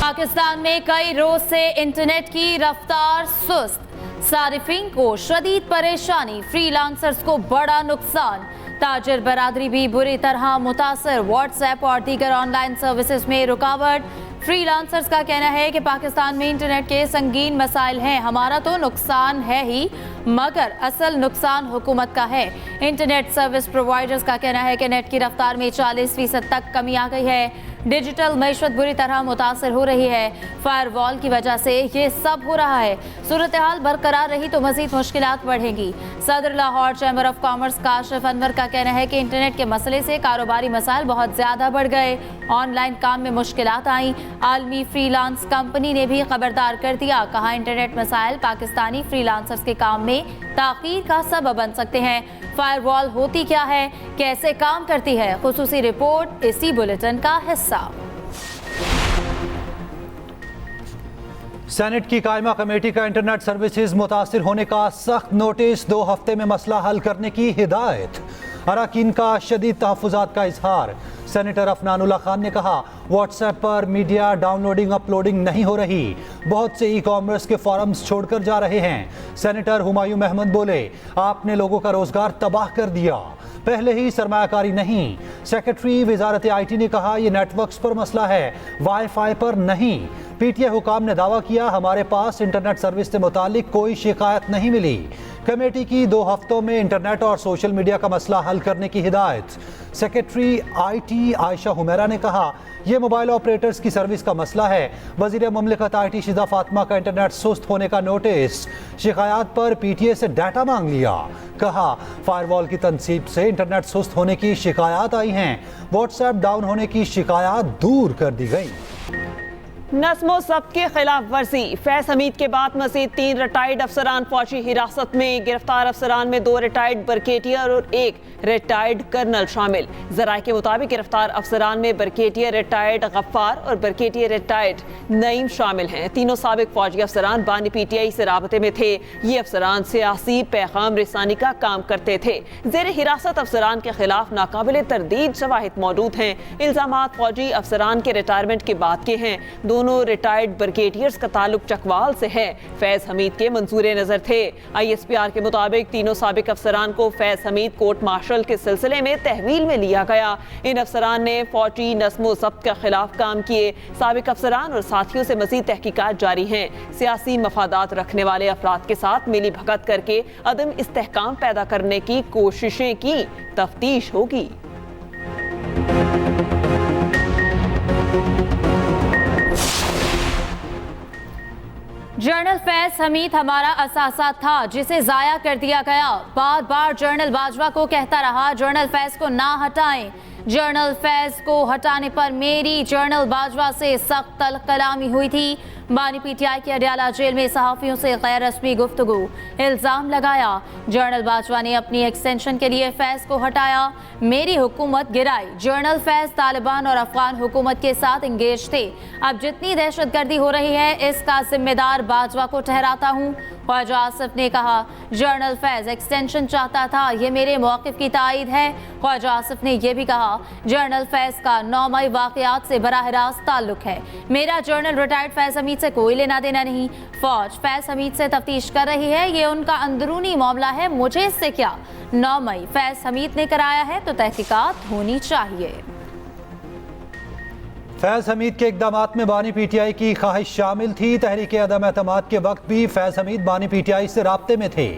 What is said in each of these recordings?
पाकिस्तान में कई रोज से इंटरनेट की रफ्तार सुस्त, सारिफीन को शदीद परेशानी, फ्रीलांसर्स को बड़ा नुकसान, ताजिर बरादरी भी बुरी तरह मुतासर, व्हाट्सएप और दीगर ऑनलाइन सर्विसेज में रुकावट। फ्रीलांसर्स का कहना है कि पाकिस्तान में इंटरनेट के संगीन मसाइल हैं, हमारा तो नुकसान है ही मगर असल नुकसान हुकूमत का है। इंटरनेट सर्विस प्रोवाइडर्स का कहना है कि नेट की रफ्तार में 40% तक कमी आ गई है। डिजिटल मैशत बुरी तरह मुतासर हो रही है, फायरवॉल की वजह से ये सब हो रहा है। सूरत हाल बरकरार रही तो मजीद मुश्किलात बढ़ेंगी। सदर Lahore chamber of commerce Kashif Anwar का कहना है कि इंटरनेट के मसले से कारोबारी मसाइल बहुत ज़्यादा बढ़ गए, ऑनलाइन काम में मुश्किलात आई। आलमी फ्रीलांस कंपनी ने भी खबरदार कर दिया, कहा इंटरनेट मसाइल पाकिस्तानी फ्रीलांसर्स के काम में ताख़ीर का सबब बन सकते हैं। फायरवॉल होती क्या है, कैसे काम करती है, खुसूसी रिपोर्ट इसी बुलेटिन का हिस्सा। सेनेट की कायमा कमेटी का इंटरनेट सर्विसेज मुतासिर होने का सख्त नोटिस, 2 हफ्ते में मसला हल करने की हिदायत। अरकान का शदीद तहफ़्फ़ुज़ात का इजहार। सेनेटर अफनानुल्लाह खान ने कहा, व्हाट्सएप पर मीडिया डाउनलोडिंग अपलोडिंग नहीं हो रही, बहुत से ई-कॉमर्स के फॉरम्स छोड़कर जा रहे हैं। सेनेटर हुमायूं महमूद बोले, आपने लोगों का रोजगार तबाह कर दिया, पहले ही सरमायाकारी नहीं। सेक्रेटरी वजारत IT ने कहा, यह नेटवर्क्स पर मसला है, वाईफाई पर नहीं। PTI हुकाम ने दावा किया, हमारे पास इंटरनेट सर्विस से मुतालिक कोई शिकायत नहीं मिली। कमेटी की 2 हफ्तों में इंटरनेट और सोशल मीडिया का मसला हल करने की हिदायत। सेक्रेटरी IT आयशा हुमैरा ने कहा, यह मोबाइल ऑपरेटर्स की सर्विस का मसला है। वज़ीर मुमलिकत IT शिजा फातिमा का इंटरनेट सुस्त होने का नोटिस। शिकायत पर PTI से डाटा मांग लिया, कहा फायरवॉल की तनसीब से इंटरनेट सुस्त होने की शिकायत आई हैं, व्हाट्सएप डाउन होने की शिकायत दूर कर दी गई। नज़्म ज़ब्त की खिलाफ वर्जी, फैज़ हमीद के बाद मज़ीद 3 रिटायर्ड अफसरान फौजी हिरासत में। गिरफ्तार अफसरान में 2 रिटायर्ड ब्रिगेडियर और 1 रिटायर्ड कर्नल शामिल। ज़राए के मुताबिक गिरफ्तार अफसरान में ब्रिगेडियर रिटायर्ड गफ्फार और ब्रिगेडियर रिटायर्ड नईम शामिल हैं। तीनों साबिक फौजी अफसरान बानी PTI से राबते में थे। ये अफसरान सियासी पैगाम रिसानी का काम करते थे। ज़ेर हिरासत अफसरान के खिलाफ नाकाबिल तरदीद शवाहिद मौजूद हैं। इल्ज़ामात फौजी अफसरान के रिटायरमेंट के बाद के हैं। दोनों रिटायर्ड ब्रिगेडियर्स का ताल्लुक चकवाल से है। फैज़ हमीद के मंसूर नजर थे। ISPR के मुताबिक तीनों साबिक अफसरान को फैज़ हमीद कोर्ट मार्शल के सिलसिले में तहवील में लिया गया। इन अफसरान ने फौजी नज़्म ज़ब्त के खिलाफ काम किए। साबिक अफसरान और साथियों से मज़ीद तहकीकात जारी हैं। सियासी मफादात रखने वाले अफराद के साथ मिली भगत करके अदम इस्तेहकाम पैदा करने की कोशिशें की तफ्तीश होगी। जनरल फैज़ हमीद हमारा असासा था जिसे जाया कर दिया गया। बार बार जनरल बाजवा को कहता रहा, जनरल फैज़ को ना हटाएं। जनरल फैज़ को हटाने पर मेरी जनरल बाजवा से सख्त कलामी हुई थी। बानी PTI के अडियाला जेल में सहाफ़ियों से गैर रस्मी गुफ्तगू, इल्ज़ाम लगाया। जनरल बाजवा ने अपनी एक्सटेंशन के लिए फैज़ को हटाया, मेरी हुकूमत गिराई। जनरल फैज़ तालिबान और अफगान हुकूमत के साथ इंगेज थे। अब जितनी दहशतगर्दी हो रही है इसका जिम्मेदार बाजवा को ठहराता हूँ। ख्वाजा आसिफ ने कहा, जनरल फैज़ एक्सटेंशन चाहता था, ये मेरे मौक़िफ़ की तायद है। ख्वाजा आसिफ ने यह भी कहा, जनरल फैज़ का 9 मई वाक़यात से बराह रास्त ताल्लुक है, मेरा जनरल रिटायर्ड फैज़ हमीद से कोई लेना देना नहीं। फौज फैज़ हमीद से तफ्तीश कर रही है, ये उनका अंदरूनी मामला है, मुझे इससे क्या। 9 मई फैज़ हमीद ने कराया है तो तहकीकात होनी चाहिए। फैज़ हमीद के इक़दामात में बानी PTI की ख्वाहिश शामिल थी। तहरीक अदम एतमाद के वक्त भी फैज़ हमीद बानी PTI से राब्ते में थे।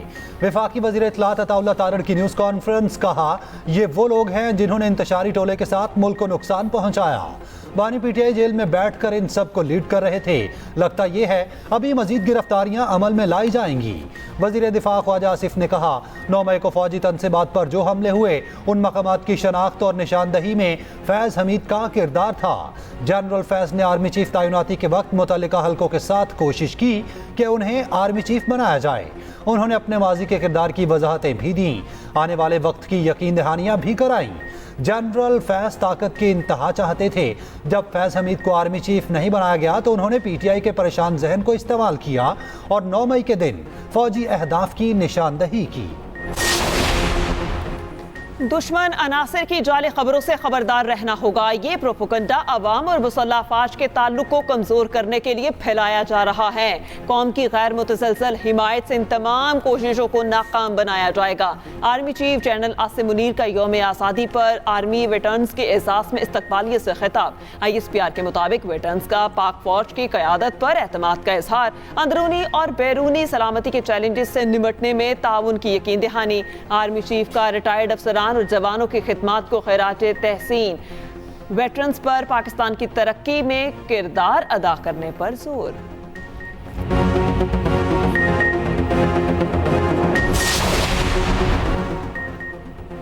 वफाकी वज़ीर इत्तलात अताउल्लाह तारड़ की न्यूज़ कॉन्फ्रेंस, कहा ये वो लोग हैं जिन्होंने इंतशारी टोले के साथ मुल्क को नुकसान पहुँचाया। बानी PTI जेल में बैठ कर इन सब को लीड कर रहे थे। लगता यह है अभी मजीद गिरफ्तारियां अमल में लाई जाएंगी। वज़ीर दिफा ख्वाजा आसिफ ने कहा, 9 मई को फौजी तनसीबात पर जो हमले हुए उन मकामात की शनाख्त और निशानदही में फैज़ हमीद का किरदार था। जनरल फैज़ ने आर्मी चीफ तैनाती के वक्त मुतल्लिका हल्कों के साथ कोशिश की कि उन्हें आर्मी चीफ बनाया जाए। उन्होंने अपने माजी के किरदार की वजाहतें भी दी, आने वाले वक्त की यकीन दहानियाँ भी कराईं। जनरल फैज़ ताकत की इंतहा चाहते थे। जब फैज़ हमीद को आर्मी चीफ नहीं बनाया गया तो उन्होंने PTI के परेशान जहन को इस्तेमाल किया और 9 मई के दिन फौजी अहदाफ की निशानदही की। दुश्मन अनासिर की जाली खबरों से खबरदार रहना होगा। ये प्रोपोगंडा अवाम और मुसल्लह अफवाज के ताल्लुक को कमजोर करने के लिए फैलाया जा रहा है। कौम की गैर मुतसलसल हिमायत से इन तमाम कोशिशों को नाकाम बनाया जाएगा। Army chief general Asim Munir का यौम आज़ादी पर आर्मी वेटरन्स के एहसास में इस्तकबालियत से खिताब। ISPR के मुताबिक वेटरन्स का पाक फौज की क़यादत पर एतमाद का इजहार, अंदरूनी और बैरूनी सलामती के चैलेंजेस से निमटने में ताउन की यकीन दहानी। आर्मी चीफ का रिटायर्ड अफसरान और जवानों की खिदमत को खैराते तहसीन। वेटरन्स पर पाकिस्तान की तरक्की में किरदार अदा करने पर जोर।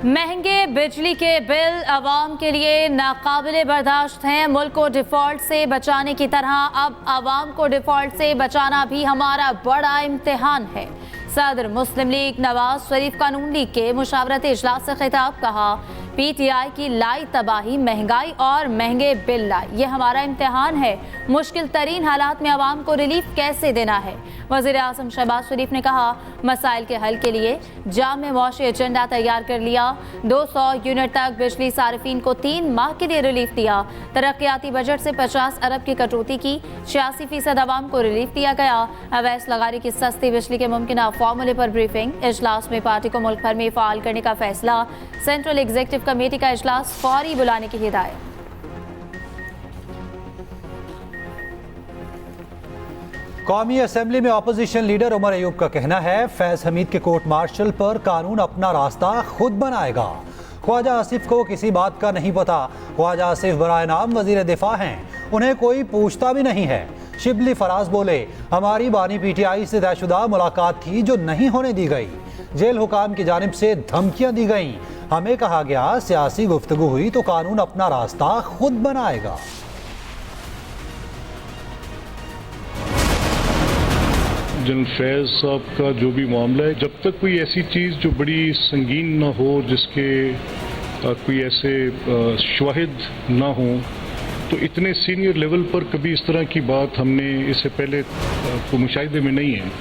महंगे बिजली के बिल अवाम के लिए नाकाबिले बर्दाश्त हैं। मुल्क को डिफॉल्ट से बचाने की तरह अब अवाम को डिफॉल्ट से बचाना भी हमारा बड़ा इम्तिहान है। सदर मुस्लिम लीग नवाज शरीफ कानून लीग के मुशावरती इजलास से खिताब। कहा, PTI की लाई तबाही, महंगाई और महंगे बिल लाई, ये हमारा इम्तिहान है। मुश्किल तरीन हालात में आवाम को रिलीफ कैसे देना है। वज़ीर आज़म शहबाज शरीफ ने कहा, मसाइल के हल के लिए जामे मौशी एजेंडा तैयार कर लिया। 200 यूनिट तक बिजली सारिफीन को 3 माह के लिए रिलीफ दिया। तरक्याती बजट से 50 अरब की कटौती की, 86% आवाम को रिलीफ दिया गया। अवैस लगारी की सस्ती बिजली के मुमकिन फॉर्मूले पर ब्रीफिंग। इजलास में पार्टी को मुल्क भर में फाल करने का फैसला। सेंट्रल एग्जीक्यूटिव कमेटी का इजलास फौरी बुलाने की हिदायत। कौमी असेंबली में अपोजिशन लीडर उमर अयूब का कहना है, फैज हमीद के कोर्ट मार्शल पर कानून अपना रास्ता खुद बनाएगा। ख्वाजा आसिफ को किसी बात का नहीं पता। ख्वाजा आसिफ बराए नाम वजीर दिफा हैं, उन्हें कोई पूछता भी नहीं है। शिबली फराज बोले, हमारी बानी PTI से तयशुदा मुलाकात थी जो नहीं होने दी गई। जेल हुकाम की जानिब से धमकियां दी गईं। हमें कहा गया सियासी गुफ्तगू हुई तो कानून अपना रास्ता खुद बनाएगा। जनरल फैज साहब का जो भी मामला है, जब तक कोई ऐसी चीज़ जो बड़ी संगीन ना हो, जिसके कोई ऐसे शवाहिद ना हो, तो इतने सीनियर लेवल पर कभी इस तरह की बात हमने इससे पहले को मुशाहिदे में नहीं है।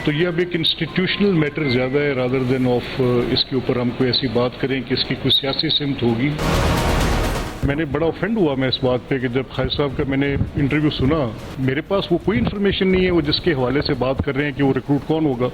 तो ये अब एक इंस्टीट्यूशनल मैटर ज़्यादा है रादर देन ऑफ इसके ऊपर हम कोई ऐसी बात करें कि इसकी कोई सियासी सिमत होगी। मैंने बड़ा ऑफेंड हुआ मैं इस बात पे कि जब खालिद साहब का मैंने इंटरव्यू सुना, मेरे पास वो कोई इन्फॉर्मेशन नहीं है वो जिसके हवाले से बात कर रहे हैं कि वो रिक्रूट कौन होगा।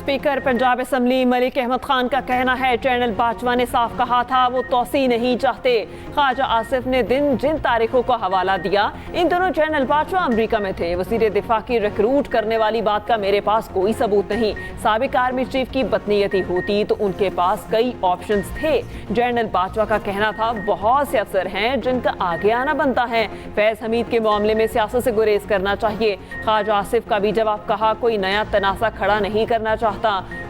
स्पीकर पंजाब असम्बली मलिक अहमद खान का कहना है, जनरल बाजवा ने साफ कहा था वो तोसी नहीं चाहते। ख्वाजा आसिफ ने जिन तारीखों का हवाला दिया, इन दोनों जनरल बाजवा अमरीका में थे। वजीर दिफा की रिक्रूट करने वाली बात का मेरे पास कोई सबूत नहीं। साबिक आर्मी चीफ की बदनीयती होती तो उनके पास कई ऑप्शंस थे। जनरल बाजवा का कहना था, बहुत से अफसर हैं जिनका आगे आना बनता है। फैज हमीद के मामले में सियासत से गुरेज करना चाहिए। ख्वाजा आसिफ का भी जवाब, कहा कोई नया तनासा खड़ा नहीं करना चाहता।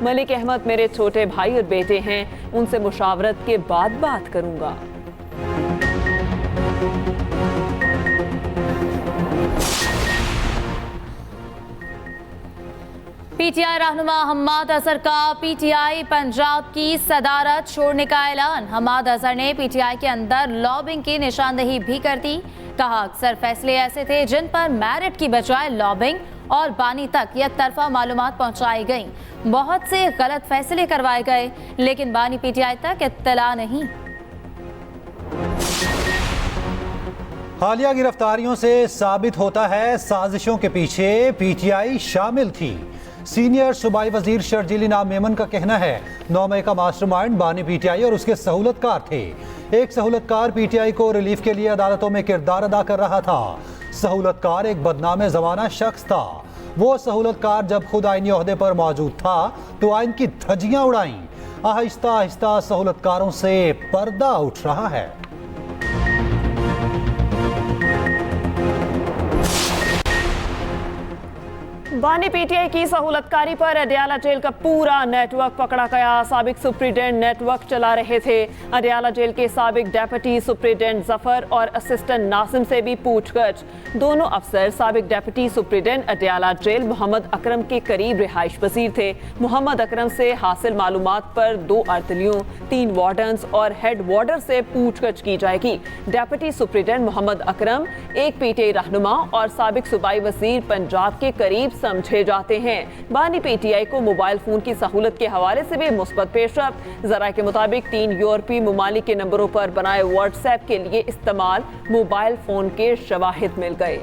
मलिक अहमद मेरे छोटे भाई और बेटे हैं, उनसे मुशावरत के बाद बात करूंगा। PTI रहनुमा हम्माद अजहर का PTI पंजाब की सदारत छोड़ने का ऐलान। हम्माद अजहर ने PTI के अंदर लॉबिंग की निशानदेही भी कर दी। कहा, अक्सर फैसले ऐसे थे जिन पर मेरिट की बजाय लॉबिंग और बानी तक एक तरफा मालूमात पहुंचाई गई। बहुत से गलत फैसले करवाए गए, लेकिन बानी PTI तक इत्तला नहीं। हालिया गिरफ्तारियों से साबित होता है साजिशों के पीछे PTI शामिल थी। सीनियर सूबाई वजीर शर्जीली नाम मेमन का कहना है, 9 मई का मास्टरमाइंड बानी PTI और उसके सहूलतकार थे। एक सहूलतकार PTI को रिलीफ के लिए अदालतों में किरदार अदा कर रहा था। सहूलतकार एक बदनाम ज़माना शख्स था। वो सहूलतकार जब खुद आईनी ओहदे पर मौजूद था तो आइन की धज्जियां उड़ाईं। आहिस्ता आहिस्ता सहूलतकारों से पर्दा उठ रहा है। बानी PTI की सहूलतकारी पर अडियाला जेल का पूरा नेटवर्क पकड़ा गया। साबिक सुप्रीडेंट नेटवर्क चला रहे थे। अडियाला जेल के साबिक डेप्यूटी सुप्रीडेंट जफर और असिस्टेंट नासिम से भी पूछगछ। दोनों अफसर साबिक deputy superintendent Adiala jail Mohammad Akram के करीब रिहाइश पजीर थे। मोहम्मद अकरम से हासिल मालूमात पर 2 अर्तलियों, 3 वार्डन्स और हेड वार्डर से पूछगछ की जाएगी। डेप्यूटी सुप्रीडेंट मोहम्मद अकरम एक PTI रहनुमा और साबिक सूबाई वजीर पंजाब के करीब समझे जाते हैं। बानी पीटीआई को मोबाइल फोन की सहूलत के हवाले से भी मुस्बत पेशरफ्त। जरा के मुताबिक 3 यूरोपीय ममालिक के नंबरों पर बनाए व्हाट्सएप के लिए इस्तेमाल मोबाइल फोन के शवाहिद मिल गए।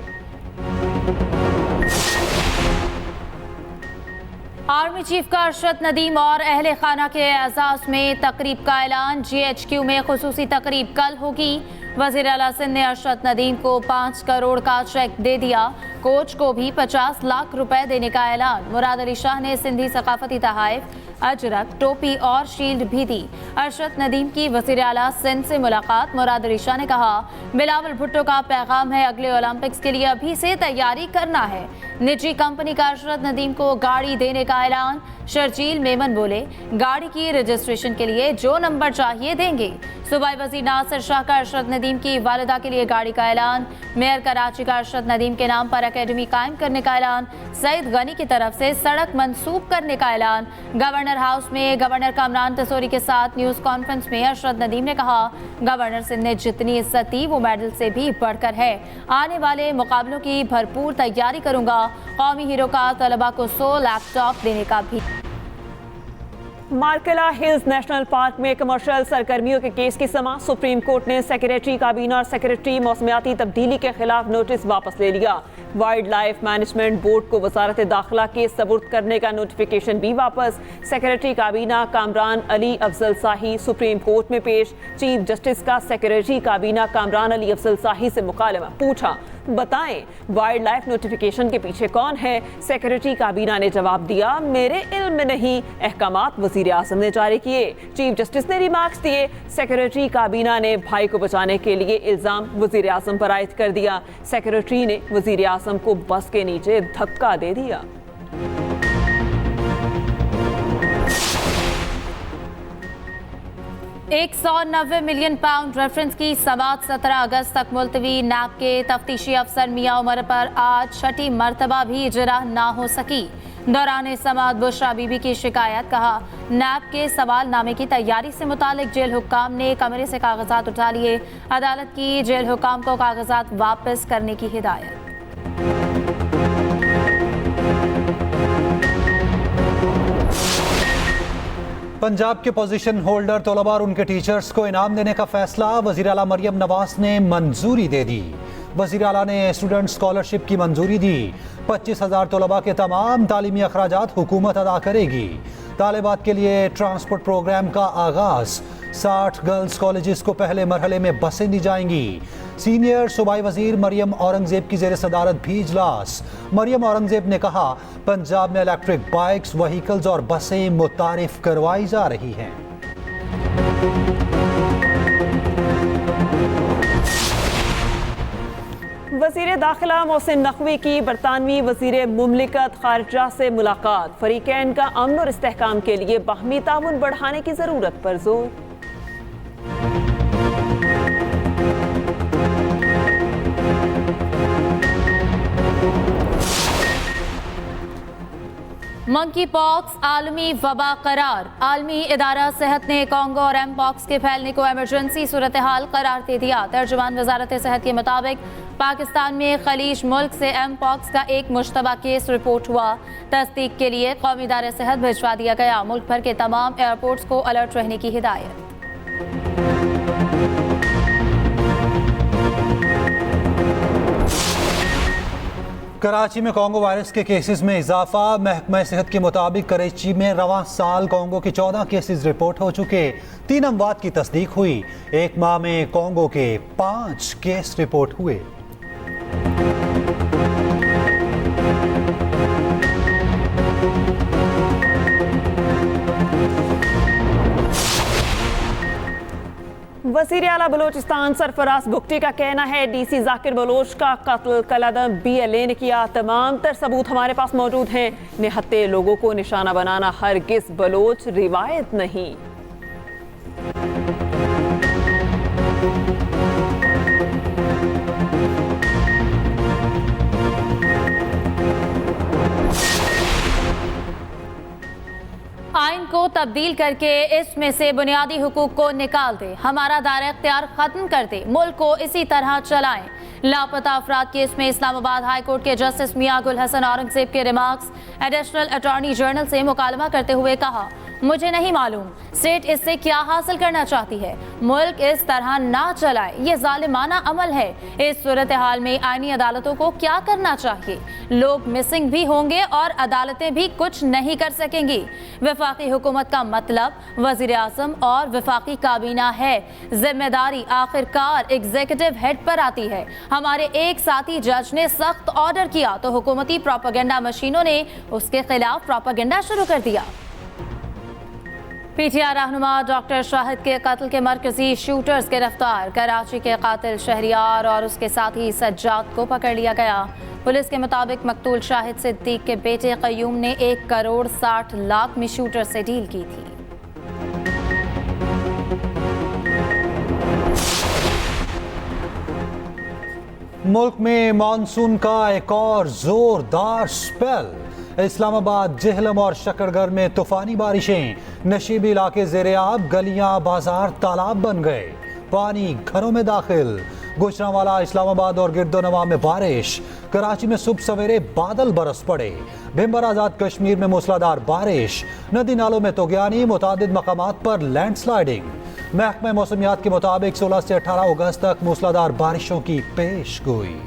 आर्मी चीफ का अरशद नदीम और अहले खाना के एजाज में तकरीब का ऐलान। GHQ में खुसूसी तकरीब कल होगी। वज़ीर आला सिंध ने अरशद नदीम को 5 करोड़ का चेक दे दिया। कोच को भी 50 लाख रुपए देने का ऐलान। मुराद अली शाह ने सिंधी सकाफती तहाइफ, अजरक, टोपी और शील्ड भी दी। अरशद नदीम की वज़ीर आला सिंध से मुलाकात। मुराद अली शाह ने कहा, बिलावल भुट्टो का पैगाम है, अगले ओलंपिक्स के लिए अभी से तैयारी करना है। निजी कंपनी का अरशद नदीम को गाड़ी देने का ऐलान। शर्जील मेमन बोले, गाड़ी की रजिस्ट्रेशन के लिए जो नंबर चाहिए देंगे। सूबाई वज़ीर नासिर शाह का अरशद नदीम की वालिदा के लिए गाड़ी का ऐलान। मेयर कराची का अरशद नदीम के नाम पर अकेडमी कायम करने का ऐलान। सईद गनी की तरफ से सड़क मंसूब करने का ऐलान। गवर्नर हाउस में गवर्नर कामरान तसोरी के साथ न्यूज़ कॉन्फ्रेंस में अरशद नदीम ने कहा, गवर्नर सिंध ने जितनी इज्जत दी वो मेडल से भी बढ़कर है। आने वाले मुकाबलों की भरपूर तैयारी करूंगा। कौमी हीरो का तलबा को 100 लैपटॉप देने का भी। मार्केला हिल्स नेशनल पार्क में कमर्शियल सरगर्मियों के केस की समाअत। सुप्रीम कोर्ट ने सेक्रेटरी काबीना और सेक्रेटरी मौसमियाती तब्दीली के खिलाफ नोटिस वापस ले लिया। वाइल्ड लाइफ मैनेजमेंट बोर्ड को वजारत दाखिला के सबूत करने का नोटिफिकेशन भी वापस। सेक्रेटरी काबीना कामरान अली अफजल शाही सुप्रीम कोर्ट में पेश। चीफ जस्टिस का सेक्रेटरी काबीना कामरान अली अफजल शाही से मुकालमा। पूछा, बताएं वाइल्ड लाइफ नोटिफिकेशन के पीछे कौन है? सेक्रेटरी काबीना ने जवाब दिया, मेरे इल्म में नहीं, अहकामात वजीर आजम ने जारी किए। चीफ जस्टिस ने रिमार्क्स दिए। सेक्रेटरी काबीना ने भाई को बचाने के लिए इल्जाम वजीर आजम पर आयद कर दिया। सेक्रेटरी ने वजीर आजम को बस के नीचे धक्का दे दिया। £190 मिलियन रेफरेंस की समाअत 17 अगस्त तक मुलतवी। नैब के तफ्तीशी अफसर मियां उमर पर आज छठी मरतबा भी इजरा ना हो सकी। दौरान समाअत बुशरा बीबी की शिकायत। कहा, नैब के सवालनामे की तैयारी से मुतालिक जेल हुक्काम ने कमरे से कागजात उठा लिए। अदालत की जेल हुक्काम को कागजात वापस करने की हिदायत। पंजाब के पोजीशन होल्डर तलबा और उनके टीचर्स को इनाम देने का फैसला वज़ीर आला मरियम नवाज ने मंजूरी दे दी। वज़ीर आला ने स्टूडेंट स्कॉलरशिप की मंजूरी दी। 25,000 तलबा के तमाम तालीमी अखराजात हुकूमत अदा करेगी। तालिबात के लिए ट्रांसपोर्ट प्रोग्राम का आगाज। 60 गर्ल्स कॉलेजेस को पहले मरहले में बसें दी जाएंगी। सीनियर सूबाई वजीर मरियम औरंगजेब की जेर सदारत भी इजलास। मरियम औरंगजेब ने कहा, पंजाब में इलेक्ट्रिक बाइक्स, व्हीकल्स और बसें मुतारिफ करवाई जा रही हैं। वज़ीर दाखिला मोहसिन नकवी की बरतानवी वज़ीर मुमलिकत खारिजा से मुलाकात। फरीकैन का अमन और इस्तेहकाम के लिए बाहमी ताउन बढ़ाने की ज़रूरत पर जोर। मंकी पॉक्स आलमी वबा करार। आलमी इदारा सेहत ने कोंगो और एम पॉक्स के फैलने को इमरजेंसी सूरत हाल करार दे दिया। तर्जुमान वजारत सेहत के मुताबिक पाकिस्तान में खलीज मुल्क से एम पॉक्स का एक मुश्तबा केस रिपोर्ट हुआ। तस्दीक के लिए कौमी इदारे सेहत भिजवा दिया गया। मुल्क भर के तमाम एयरपोर्ट्स को अलर्ट रहने की हिदायत। कराची में कोंगो वायरस के केसेस में इजाफा। महकमा सेहत के मुताबिक कराची में रवां साल कोंगो के 14 केसेस रिपोर्ट हो चुके। 3 अमवात की तस्दीक हुई। एक माह में कोंगो के 5 केस रिपोर्ट हुए। वज़ीर आला बलोचिस्तान सरफराज भुगटी का कहना है, DC जाकिर बलोच का कत्ल कलअदम BLA ने किया। तमाम तर सबूत हमारे पास मौजूद हैं। निहत्ते लोगों को निशाना बनाना हरगिज़ बलोच रिवायत नहीं। आइन को तब्दील करके इसमें से बुनियादी हुकूक को निकाल दे। हमारा दायरा इख्तियार खत्म कर दे। मुल्क को इसी तरह चलाएं। लापता अफराद केस में इस्लामाबाद हाई कोर्ट के जस्टिस मियां गुल हसन औरंगजेब के रिमार्क्स। एडिशनल अटॉर्नी जनरल से मुकालमा करते हुए कहा, मुझे नहीं मालूम स्टेट इससे क्या हासिल करना चाहती है। मुल्क इस तरह ना चलाए, ये जालिमाना अमल है। इस सूरत हाल में आईनी अदालतों को क्या करना चाहिए? लोग मिसिंग भी होंगे और अदालतें भी कुछ नहीं कर सकेंगी। वफाकी हुकूमत का मतलब वजीर आजम और वफाकी काबीना है। जिम्मेदारी आखिरकार एग्जीक्यूटिव हेड पर आती है। हमारे एक साथी जज ने सख्त ऑर्डर किया तो हुकूमती प्रोपेगेंडा मशीनों ने उसके खिलाफ प्रोपेगेंडा शुरू कर दिया। पीटीआई रहनुमा डॉक्टर शाहिद के कत्ल के मरकजी शूटर्स गिरफ्तार। कराची के कातिल शहरियार और उसके साथी सज्जाद को पकड़ लिया गया। पुलिस के मुताबिक मकतूल शाहिद सिद्दीक के बेटे कयूम ने 1 करोड़ 60 लाख में शूटर से डील की थी। मुल्क में मानसून का एक और जोरदार स्पेल। इस्लामाबाद, जेहलम और शकरगढ़ में तूफानी बारिशें। नशीबी इलाके ज़ेरे आब, गलियां, बाजार तालाब बन गए। पानी घरों में दाखिल। गुजरांवाला, इस्लामाबाद और गिरदोनवा में बारिश। कराची में सुबह सवेरे बादल बरस पड़े। भिंबर आज़ाद कश्मीर में मूसलाधार बारिश। नदी नालों में तोगयानी, मुतादिद मकामात पर लैंडस्लाइडिंग। महकमा मौसमियात के मुताबिक 16 से 18 अगस्त तक मूसलाधार बारिशों की पेशगोई।